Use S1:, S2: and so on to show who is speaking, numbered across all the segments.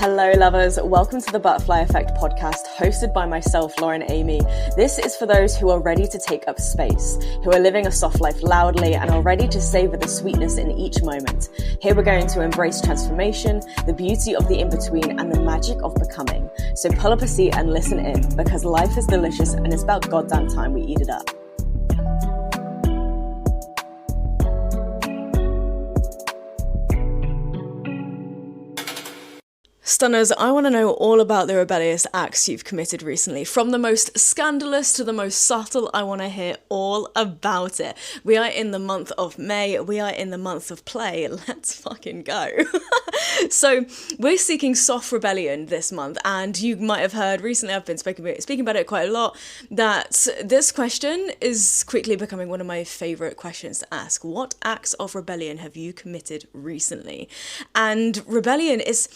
S1: Hello lovers, welcome to the Butterfly Effect podcast hosted by myself, Lauren Amy. This is for those who are ready to take up space, who are living a soft life loudly and are ready to savor the sweetness in each moment. Here we're going to embrace transformation, the beauty of the in-between and the magic of becoming. So pull up a seat and listen in because life is delicious and it's about goddamn time we eat it up. Stunners, I want to know all about the rebellious acts you've committed recently. From the most scandalous to the most subtle, I want to hear all about it. We are in the month of May. We are in the month of play. Let's fucking go. So we're seeking soft rebellion this month, and you might have heard recently, I've been speaking about it quite a lot, that this question is quickly becoming one of my favourite questions to ask. What acts of rebellion have you committed recently? And rebellion is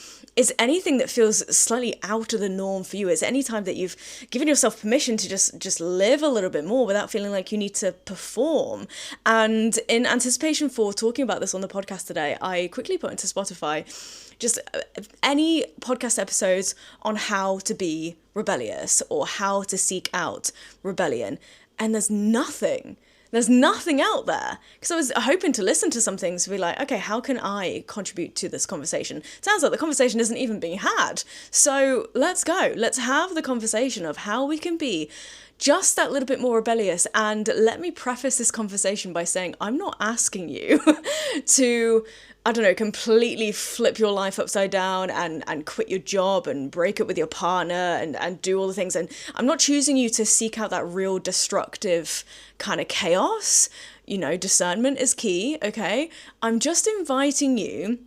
S1: anything that feels slightly out of the norm for you. It's any time that you've given yourself permission to just live a little bit more without feeling like you need to perform. And in anticipation for talking about this on the podcast today, I quickly put into Spotify just any podcast episodes on how to be rebellious or how to seek out rebellion. And there's nothing out there, because I was hoping to listen to some things to be like, okay, how can I contribute to this conversation? Sounds like the conversation isn't even being had. So let's go. Let's have the conversation of how we can be just that little bit more rebellious. And let me preface this conversation by saying I'm not asking you to, I don't know, completely flip your life upside down and quit your job and break up with your partner and do all the things. And I'm not choosing you to seek out that real destructive kind of chaos. You know, discernment is key, okay? I'm just inviting you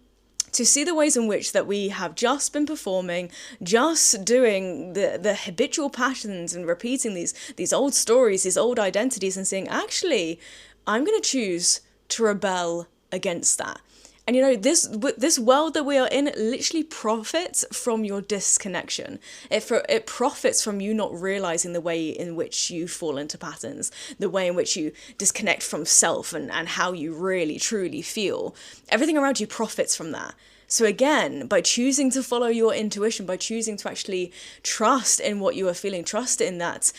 S1: to see the ways in which that we have just been performing, just doing the habitual patterns and repeating these old stories, these old identities, and saying, actually, I'm going to choose to rebel against that. And you know, this world that we are in literally profits from your disconnection. It profits from you not realizing the way in which you fall into patterns, the way in which you disconnect from self and how you really, truly feel. Everything around you profits from that. So again, by choosing to follow your intuition, by choosing to actually trust in what you are feeling, trust in that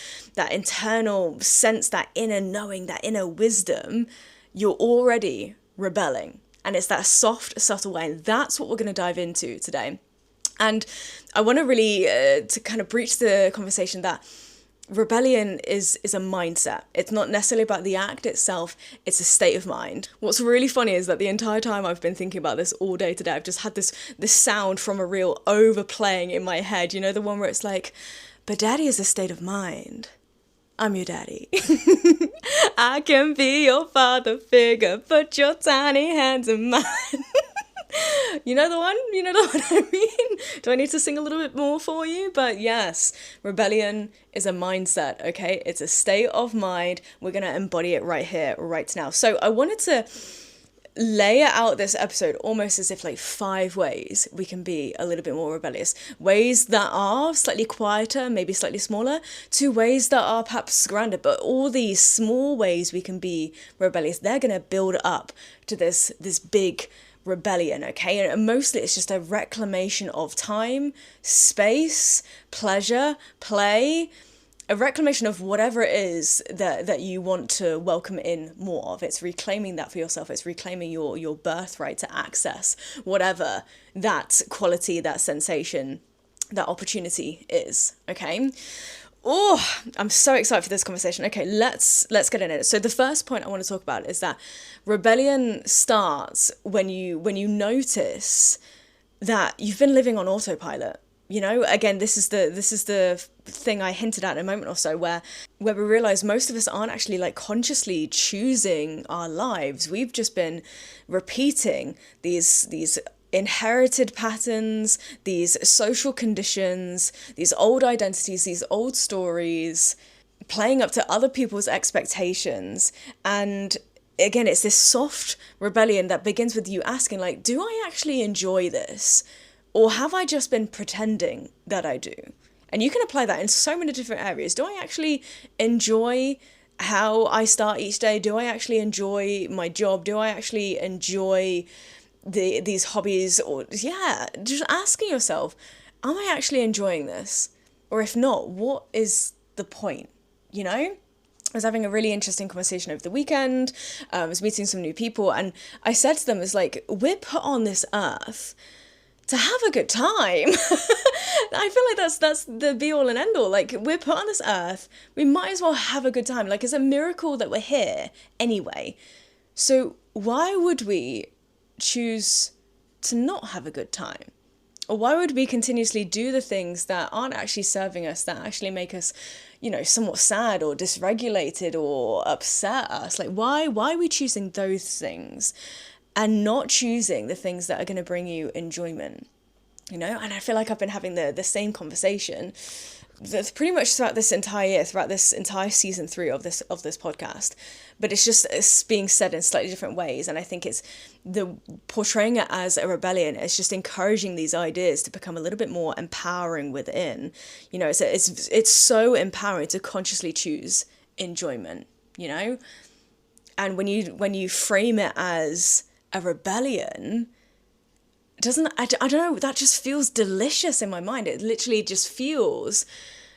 S1: internal sense, that inner knowing, that inner wisdom, you're already rebelling. And it's that soft, subtle way. And that's what we're going to dive into today. And I want to really to kind of breach the conversation that rebellion is a mindset. It's not necessarily about the act itself. It's a state of mind. What's really funny is that the entire time I've been thinking about this all day today, I've just had this sound from a reel overplaying in my head. You know, the one where it's like, but daddy is a state of mind. I'm your daddy. I can be your father figure, put your tiny hands in mine. You know the one? You know the one I mean? Do I need to sing a little bit more for you? But yes, rebellion is a mindset, okay? It's a state of mind. We're going to embody it right here, right now. So I wanted to layer out this episode almost as if like 5 ways we can be a little bit more rebellious. Ways that are slightly quieter, maybe slightly smaller, to ways that are perhaps grander. But all these small ways we can be rebellious, they're going to build up to this big rebellion, okay? And mostly it's just a reclamation of time, space, pleasure, play, a reclamation of whatever it is that you want to welcome in more of. It's reclaiming that for yourself. It's reclaiming your birthright to access whatever that quality, that sensation, that opportunity is, okay? Oh, I'm so excited for this conversation. Okay, let's get in it. So the first point I want to talk about is that rebellion starts when you notice that you've been living on autopilot. You know, again, this is the thing I hinted at in a moment or so, where we realize most of us aren't actually like consciously choosing our lives. We've just been repeating these inherited patterns, these social conditions, these old identities, these old stories, playing up to other people's expectations. And again, it's this soft rebellion that begins with you asking, like, do I actually enjoy this? Or have I just been pretending that I do? And you can apply that in so many different areas. Do I actually enjoy how I start each day? Do I actually enjoy my job? Do I actually enjoy these hobbies, or just asking yourself, am I actually enjoying this? Or if not, what is the point? You know? I was having a really interesting conversation over the weekend. I was meeting some new people, and I said to them, it's like, we're put on this earth to have a good time. I feel like that's the be all and end all. Like, we're put on this earth, we might as well have a good time. Like, it's a miracle that we're here anyway. So why would we choose to not have a good time? Or why would we continuously do the things that aren't actually serving us, that actually make us, somewhat sad or dysregulated or upset us? Like, why are we choosing those things and not choosing the things that are going to bring you enjoyment? And I feel like I've been having the same conversation that's pretty much throughout this entire season 3 of this podcast, but it's being said in slightly different ways. And I think it's the portraying it as a rebellion. It's just encouraging these ideas to become a little bit more empowering within. It's so empowering to consciously choose enjoyment. And when you frame it as a rebellion, I don't know, that just feels delicious in my mind. It literally just feels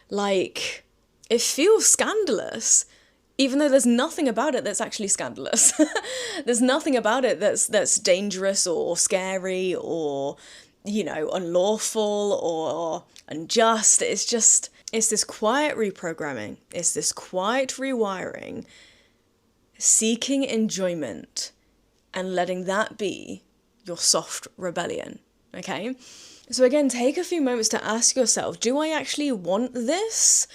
S1: like, it feels scandalous, even though there's nothing about it that's actually scandalous. There's nothing about it that's dangerous or scary or, unlawful or unjust. It's this quiet reprogramming. It's this quiet rewiring, seeking enjoyment and letting that be your soft rebellion. Okay? So again, take a few moments to ask yourself, do I actually want this?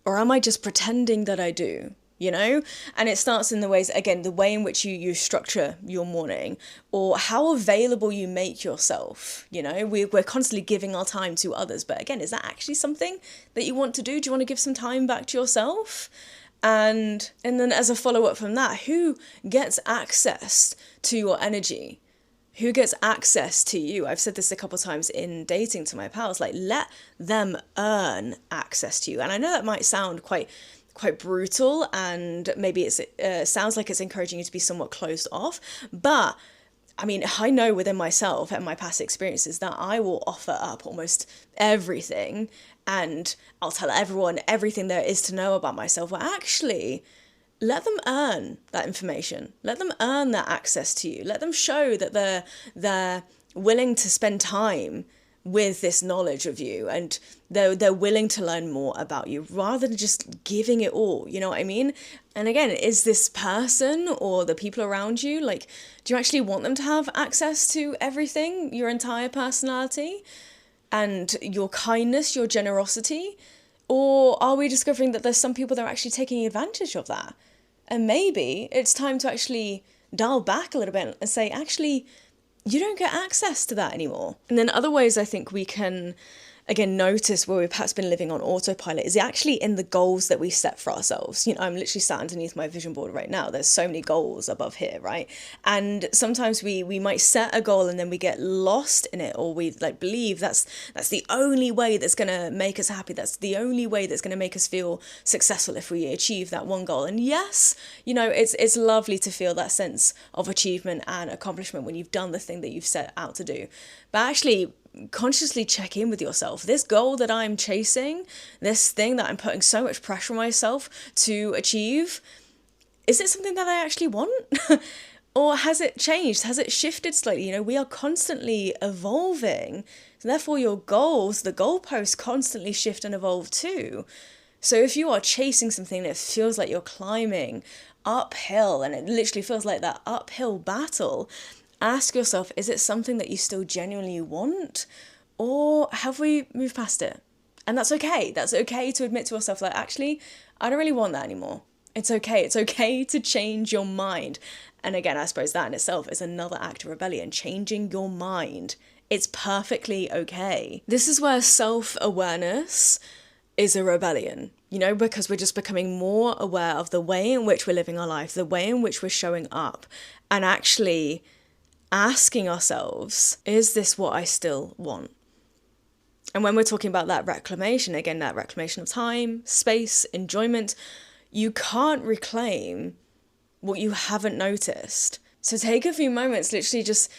S1: Or am I just pretending that I do? And it starts in the ways, again, the way in which you structure your morning, or how available you make yourself. We're constantly giving our time to others, but again, is that actually something that you want to do? Do you want to give some time back to yourself? And then as a follow-up from that, who gets access to your energy? Who gets access to you? I've said this a couple of times in dating to my pals, like, let them earn access to you. And I know that might sound quite brutal, and maybe it sounds like it's encouraging you to be somewhat closed off. But I mean, I know within myself and my past experiences that I will offer up almost everything, and I'll tell everyone everything there is to know about myself. Well, actually, let them earn that information. Let them earn that access to you. Let them show that they're willing to spend time with this knowledge of you, and they're willing to learn more about you rather than just giving it all. You know what I mean? And again, is this person or the people around you, like, do you actually want them to have access to everything, your entire personality and your kindness, your generosity? Or are we discovering that there's some people that are actually taking advantage of that? And maybe it's time to actually dial back a little bit and say, actually, you don't get access to that anymore. And then other ways I think we can, again, notice where we've perhaps been living on autopilot is actually in the goals that we set for ourselves. I'm literally sat underneath my vision board right now. There's so many goals above here, right? And sometimes we might set a goal and then we get lost in it, or we believe that's the only way that's going to make us happy. That's the only way that's going to make us feel successful if we achieve that one goal. And yes, it's lovely to feel that sense of achievement and accomplishment when you've done the thing that you've set out to do. But actually, consciously check in with yourself. This goal that I'm chasing, this thing that I'm putting so much pressure on myself to achieve, is it something that I actually want? Or has it changed? Has it shifted slightly? We are constantly evolving. So therefore your goals, the goalposts constantly shift and evolve too. So if you are chasing something that feels like you're climbing uphill, and it literally feels like that uphill battle, ask yourself, is it something that you still genuinely want? Or have we moved past it? And that's okay. That's okay to admit to yourself, like, actually, I don't really want that anymore. It's okay. It's okay to change your mind. And again, I suppose that in itself is another act of rebellion, changing your mind. It's perfectly okay. This is where self-awareness is a rebellion, because we're just becoming more aware of the way in which we're living our life, the way in which we're showing up, and actually asking ourselves, is this what I still want? And when we're talking about that reclamation, again, that reclamation of time, space, enjoyment, you can't reclaim what you haven't noticed. So take a few moments, literally just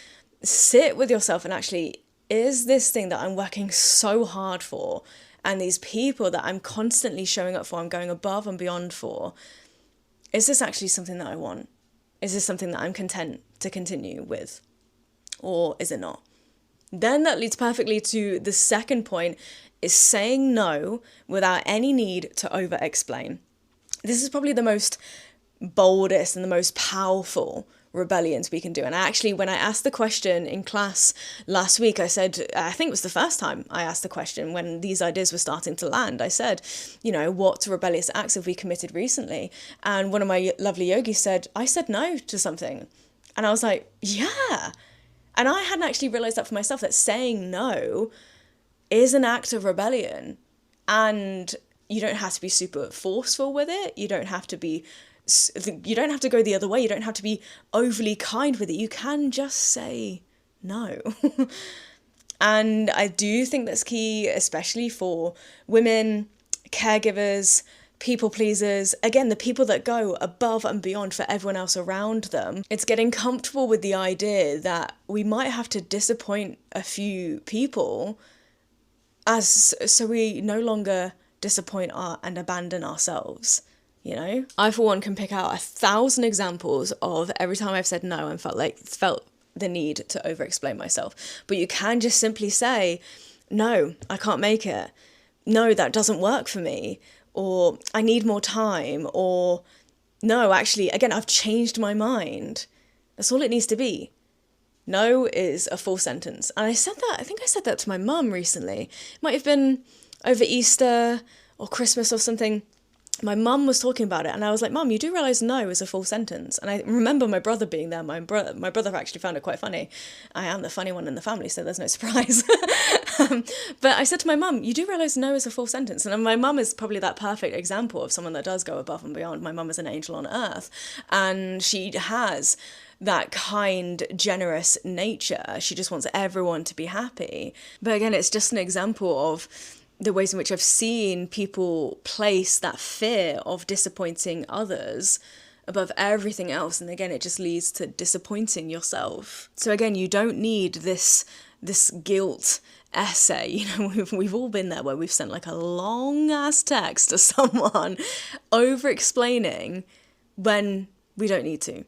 S1: sit with yourself and actually, is this thing that I'm working so hard for, and these people that I'm constantly showing up for, I'm going above and beyond for, is this actually something that I want? Is this something that I'm content to continue with? Or is it not? Then that leads perfectly to the second point, is saying no without any need to over-explain. This is probably the most boldest and the most powerful rebellions we can do. And actually, when I asked the question in class last week, I said, I think it was the first time I asked the question when these ideas were starting to land, I said, what rebellious acts have we committed recently? And one of my lovely yogis said, I said no to something. And I was like, yeah. And I hadn't actually realized that for myself, that saying no is an act of rebellion. And you don't have to be super forceful with it. You don't have to go the other way. You don't have to be overly kind with it. You can just say no. And I do think that's key, especially for women, caregivers, people pleasers. Again, the people that go above and beyond for everyone else around them. It's getting comfortable with the idea that we might have to disappoint a few people so we no longer disappoint and abandon ourselves. I for one can pick out 1,000 examples of every time I've said no and felt the need to over-explain myself. But you can just simply say, no, I can't make it. No, that doesn't work for me. Or I need more time. Or no, actually, again, I've changed my mind. That's all it needs to be. No is a full sentence. And I think I said that to my mum recently. It might have been over Easter or Christmas or something. My mum was talking about it and I was like, Mum, you do realise no is a full sentence? And I remember my brother being there. My brother actually found it quite funny. I am the funny one in the family, so there's no surprise. But I said to my mum, you do realise no is a full sentence? And my mum is probably that perfect example of someone that does go above and beyond. My mum is an angel on earth, and she has that kind, generous nature. She just wants everyone to be happy. But again, it's just an example of the ways in which I've seen people place that fear of disappointing others above everything else. And again, it just leads to disappointing yourself. So again, you don't need this guilt essay. We've all been there where we've sent like a long ass text to someone over explaining when we don't need to.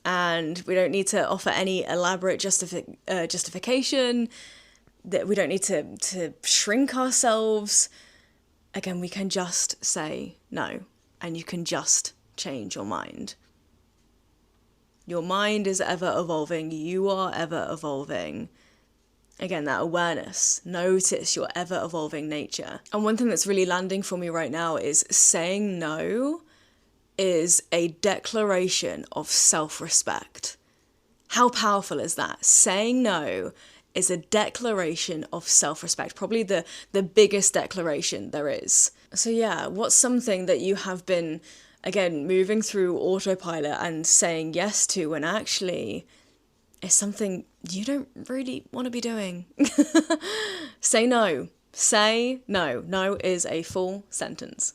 S1: And we don't need to offer any elaborate justification. That we don't need to shrink ourselves. Again, we can just say no, and you can just change your mind. Your mind is ever evolving. You are ever evolving. Again, that awareness. Notice your ever evolving nature. And one thing that's really landing for me right now is saying no is a declaration of self-respect. How powerful is that? Saying no is a declaration of self-respect, probably the biggest declaration there is. So yeah, what's something that you have been, again, moving through autopilot and saying yes to when actually is something you don't really want to be doing? Say no. Say no. No is a full sentence.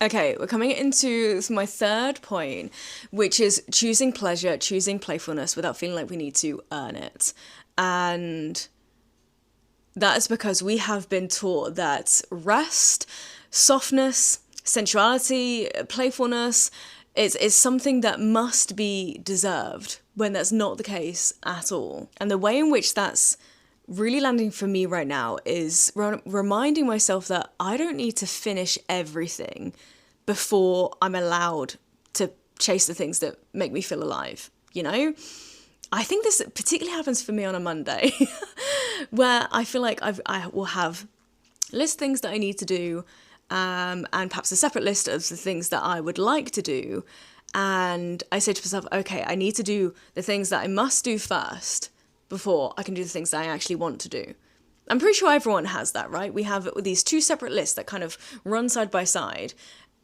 S1: Okay, we're coming into my third point, which is choosing pleasure, choosing playfulness without feeling like we need to earn it. And that is because we have been taught that rest, softness, sensuality, playfulness is something that must be deserved, when that's not the case at all. And the way in which that's really landing for me right now is reminding myself that I don't need to finish everything before I'm allowed to chase the things that make me feel alive, I think this particularly happens for me on a Monday, where I feel like I will have list things that I need to do, and perhaps a separate list of the things that I would like to do. And I say to myself, okay, I need to do the things that I must do first before I can do the things that I actually want to do. I'm pretty sure everyone has that, right? We have these two separate lists that kind of run side by side.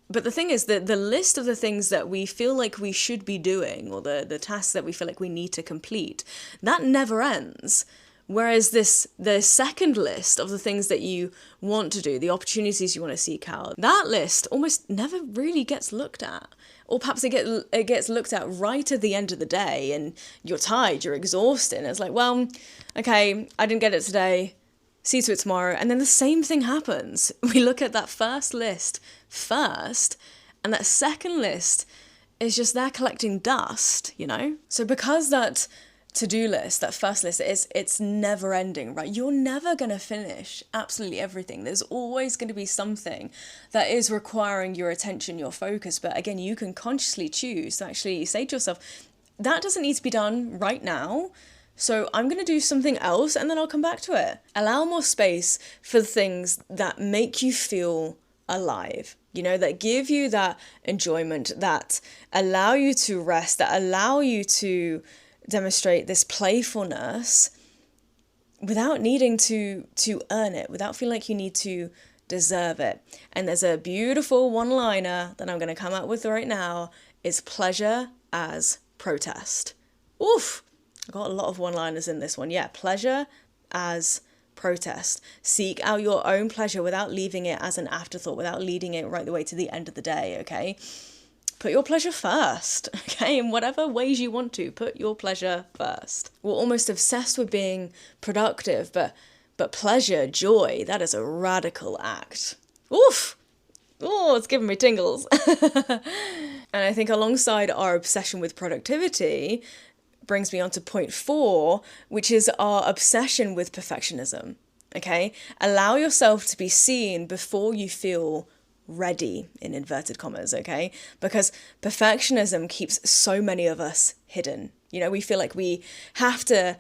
S1: But the thing is that the list of the things that we feel like we should be doing, or the tasks that we feel like we need to complete, that never ends. Whereas the second list of the things that you want to do, the opportunities you want to seek out, that list almost never really gets looked at. Or perhaps it gets looked at right at the end of the day and you're tired, you're exhausted. And it's like, well, okay, I didn't get it today. See to it tomorrow. And then the same thing happens. We look at that first list first, and that second list is just there collecting dust, you know? So because that to-do list, that first list, it's never ending, right? You're never going to finish absolutely everything. There's always going to be something that is requiring your attention, your focus. But again, you can consciously choose to actually say to yourself, that doesn't need to be done right now. So I'm going to do something else and then I'll come back to it. Allow more space for the things that make you feel alive, you know, that give you that enjoyment, that allow you to rest, that allow you to demonstrate this playfulness without needing to earn it, without feeling like you need to deserve it. And there's a beautiful one-liner that I'm going to come out with right now, is pleasure as protest. Oof! I got a lot of one-liners in this one. Yeah, pleasure as protest. Seek out your own pleasure without leaving it as an afterthought, without leading it right the way to the end of the day, okay? Put your pleasure first, okay? In whatever ways you want to, put your pleasure first. We're almost obsessed with being productive, but pleasure, joy, that is a radical act. Oof! Oh, it's giving me tingles. And I think alongside our obsession with productivity brings me on to point 4, which is our obsession with perfectionism, okay? Allow yourself to be seen before you feel ready, in inverted commas, okay? Because perfectionism keeps so many of us hidden. You know, we feel like we have to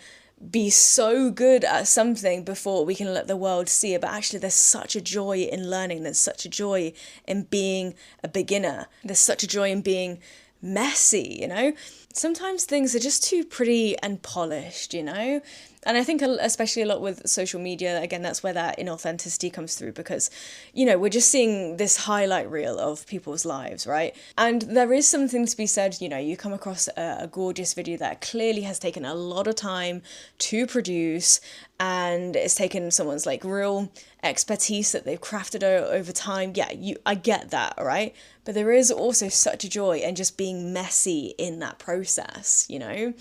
S1: be so good at something before we can let the world see it. But actually, there's such a joy in learning. There's such a joy in being a beginner. There's such a joy in being messy, you know? Sometimes things are just too pretty and polished, you know? And I think especially a lot with social media, again, that's where that inauthenticity comes through, because, you know, we're just seeing this highlight reel of people's lives, right? And there is something to be said, you know, you come across a gorgeous video that clearly has taken a lot of time to produce, and it's taken someone's like real expertise that they've crafted over time. Yeah, I get that, all right? But there is also such a joy in just being messy in that process, you know?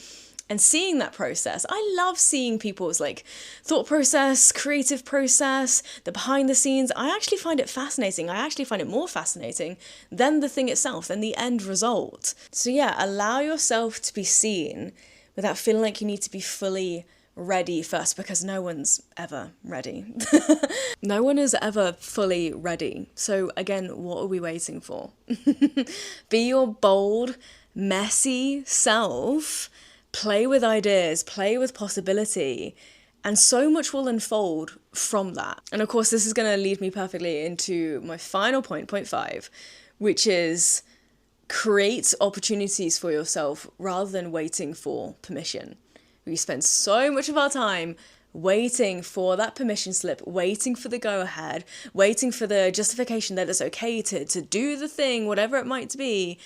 S1: And seeing that process. I love seeing people's like thought process, creative process, the behind the scenes. I actually find it fascinating. I actually find it more fascinating than the thing itself, than the end result. So yeah, allow yourself to be seen without feeling like you need to be fully ready first, because no one's ever ready. No one is ever fully ready. So again, what are we waiting for? Be your bold, messy self. Play with ideas, play with possibility, and so much will unfold from that. And of course, this is going to lead me perfectly into my final point, point 5, which is create opportunities for yourself rather than waiting for permission. We spend so much of our time waiting for that permission slip, waiting for the go-ahead, waiting for the justification that it's okay to do the thing, whatever it might be.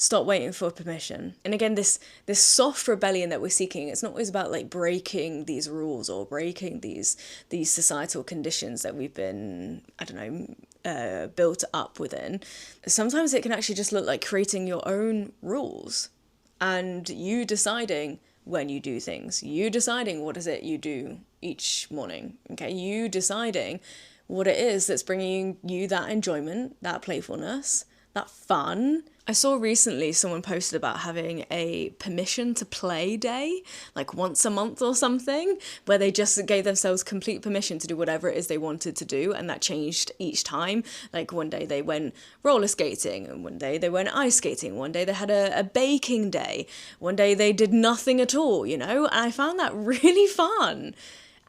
S1: Stop waiting for permission. And again, this soft rebellion that we're seeking, it's not always about like breaking these rules or breaking these societal conditions that we've been, I don't know, built up within. Sometimes it can actually just look like creating your own rules and you deciding when you do things, you deciding what is it you do each morning, okay? You deciding what it is that's bringing you that enjoyment, that playfulness, that fun. I saw recently someone posted about having a permission to play day, like once a month or something, where they just gave themselves complete permission to do whatever it is they wanted to do, and that changed each time. Like one day they went roller skating, and one day they went ice skating, one day they had a baking day, one day they did nothing at all, you know? And I found that really fun.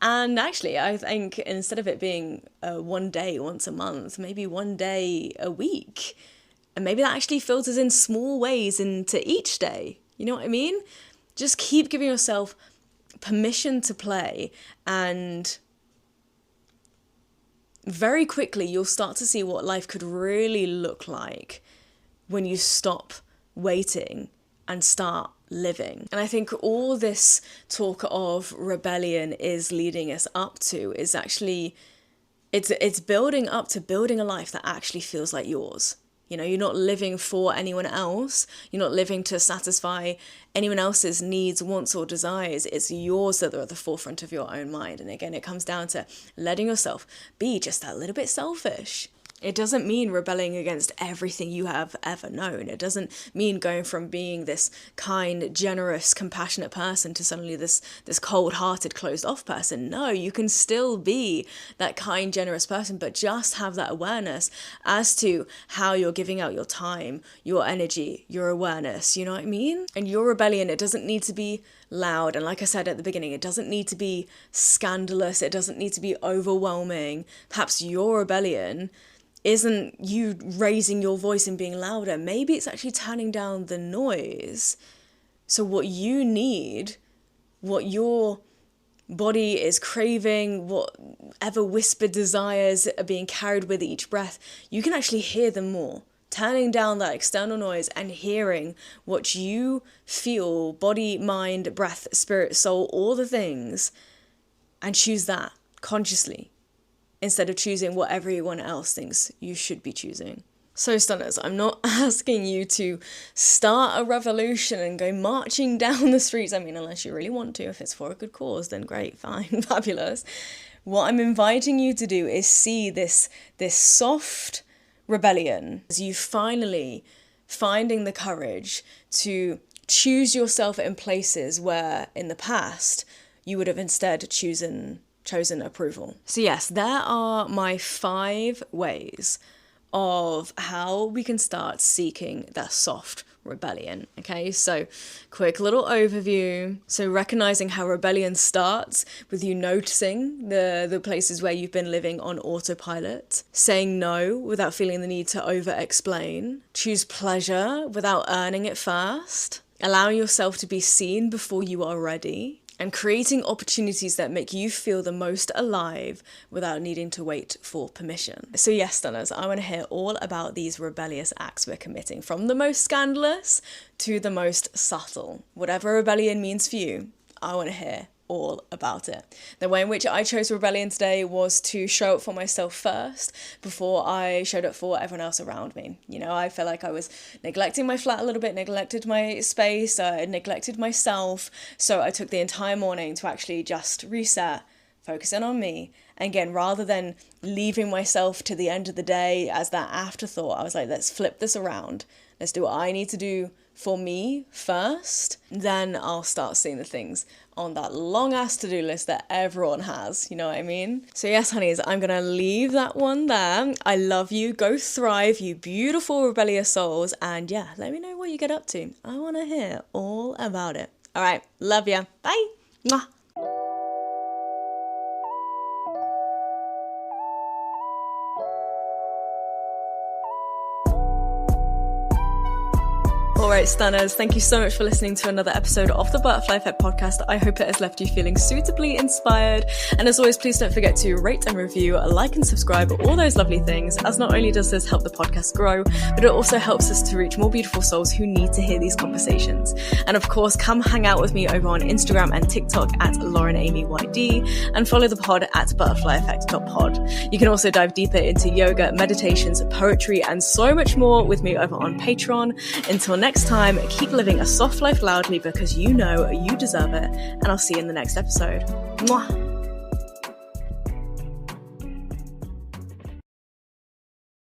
S1: And actually, I think instead of it being one day once a month, maybe one day a week. And maybe that actually filters in small ways into each day. You know what I mean? Just keep giving yourself permission to play, and very quickly you'll start to see what life could really look like when you stop waiting and start living. And I think all this talk of rebellion is leading us up to is actually, it's building up to building a life that actually feels like yours. You know, you're not living for anyone else. You're not living to satisfy anyone else's needs, wants, or desires. It's yours that are at the forefront of your own mind. And again, it comes down to letting yourself be just that little bit selfish. It doesn't mean rebelling against everything you have ever known. It doesn't mean going from being this kind, generous, compassionate person to suddenly this cold-hearted, closed-off person. No, you can still be that kind, generous person, but just have that awareness as to how you're giving out your time, your energy, your awareness, you know what I mean? And your rebellion, it doesn't need to be loud. And like I said at the beginning, it doesn't need to be scandalous. It doesn't need to be overwhelming. Perhaps your rebellion isn't you raising your voice and being louder. Maybe it's actually turning down the noise. So what you need, what your body is craving, whatever whispered desires are being carried with each breath, you can actually hear them more. Turning down that external noise and hearing what you feel, body, mind, breath, spirit, soul, all the things, and choose that consciously, instead of choosing what everyone else thinks you should be choosing. So stunners, I'm not asking you to start a revolution and go marching down the streets. I mean, unless you really want to. If it's for a good cause, then great, fine, fabulous. What I'm inviting you to do is see this soft rebellion as you finally finding the courage to choose yourself in places where in the past you would have instead chosen approval. So yes, there are my 5 ways of how we can start seeking that soft rebellion. Okay, so quick little overview. So recognizing how rebellion starts with you noticing the places where you've been living on autopilot, saying no without feeling the need to over-explain, choose pleasure without earning it first, allowing yourself to be seen before you are ready, and creating opportunities that make you feel the most alive without needing to wait for permission. So yes, stunners, I want to hear all about these rebellious acts we're committing, from the most scandalous to the most subtle. Whatever rebellion means for you, I want to hear all about it. The way in which I chose rebellion today was to show up for myself first before I showed up for everyone else around me. You know, I felt like I was neglecting my flat a little bit, neglected my space, neglected myself. So I took the entire morning to actually just reset, focus in on me. And again, rather than leaving myself to the end of the day as that afterthought, I was like, let's flip this around. Let's do what I need to do for me first. Then I'll start seeing the things on that long ass to-do list that everyone has, you know what I mean? So yes, honeys, I'm gonna leave that one there. I love you. Go thrive, you beautiful rebellious souls. And yeah, let me know what you get up to. I wanna hear all about it. All right, love ya. Bye. Mwah. Alright, stunners, thank you so much for listening to another episode of the Butterfly Effect podcast. I hope it has left you feeling suitably inspired. And as always, please don't forget to rate and review, like and subscribe, all those lovely things, as not only does this help the podcast grow, but it also helps us to reach more beautiful souls who need to hear these conversations. And of course, come hang out with me over on Instagram and TikTok at LaurenAmyYD, and follow the pod at butterflyeffect.pod. You can also dive deeper into yoga, meditations, poetry, and so much more with me over on Patreon. Until next time, keep living a soft life loudly because you know you deserve it, and I'll see you in the next episode. Mwah!